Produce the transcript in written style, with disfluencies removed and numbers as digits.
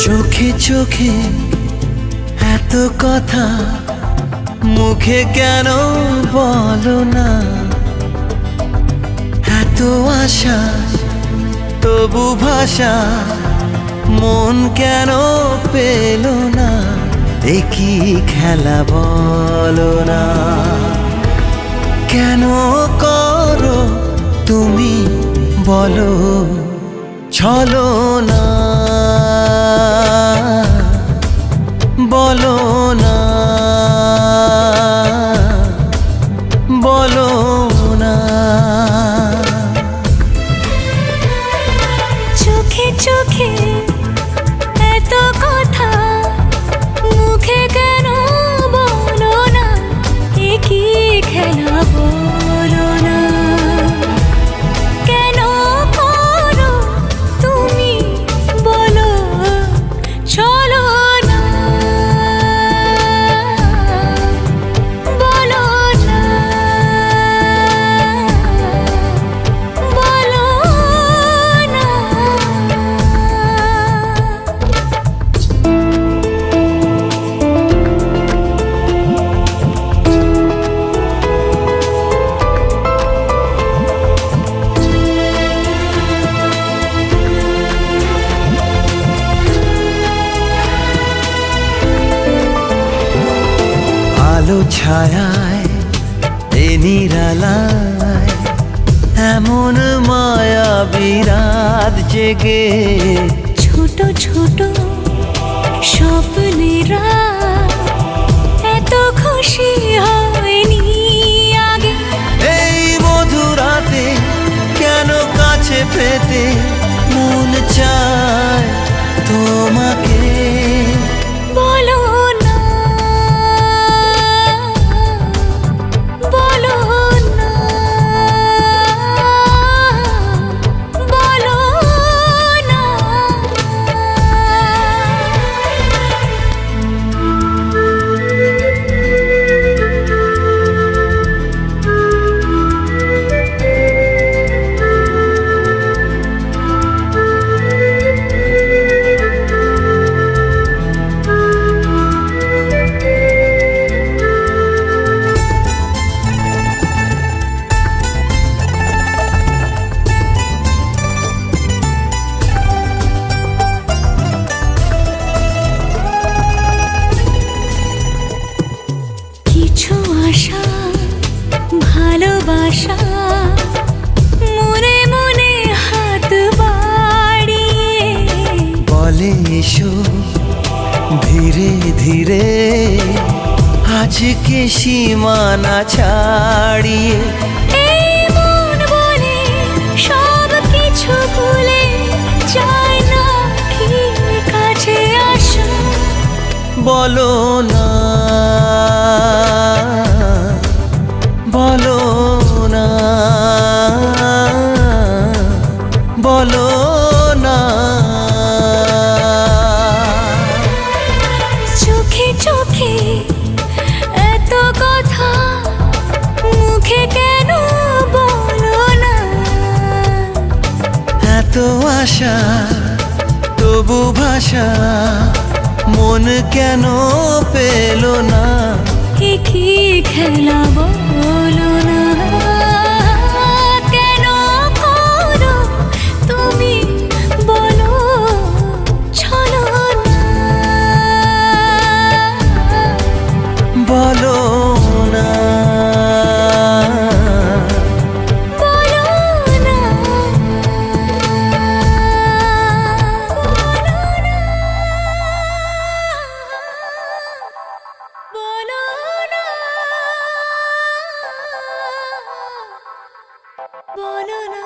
চোখে চোখে এত কথা মুখে কেন বলো না, এত আশা তবু ভাষা মন কেন পেল না, দেখি খেলা বলো না, কেন করো তুমি বলো ছলো না, বলো না, বলো না। চোখে চোখে এত কথা মুখে কেন বলো না, এ কি খেলা বলো না, কেন করো তুমি বলো চলো না, বলো না, বলো না। আলো ছায়ায় এ নিরালায় এমন মায়া বিরাত জেগে, ছোট ছোট স্বপ্নেরা এত খুশি হয়নি আগে, এই মধুরাতে কেন কাছে পেতে মন চায় তোমাকে, বলো না, বলো না, বলো না। কিছু আশা ভালোবাসা মনে মনে হাত বাড়িয়ে বলে এসো ধীরে ধীরে আজকে সীমানা ছাড়িয়ে, এই মন বলে সব কিছু ভুলে যায় না কি কাছে আসো, বলো না, বলো না, বলো না। চোখে চোখে এত কথা মুখে কেন বলো না, এত আশা তবু ভাষা মন কেন পেল না, এ কি খেলা বলো না, কেন করো তুমি বলো চলো না, বলো না, বলো না, বলো না, বলো না। বলো না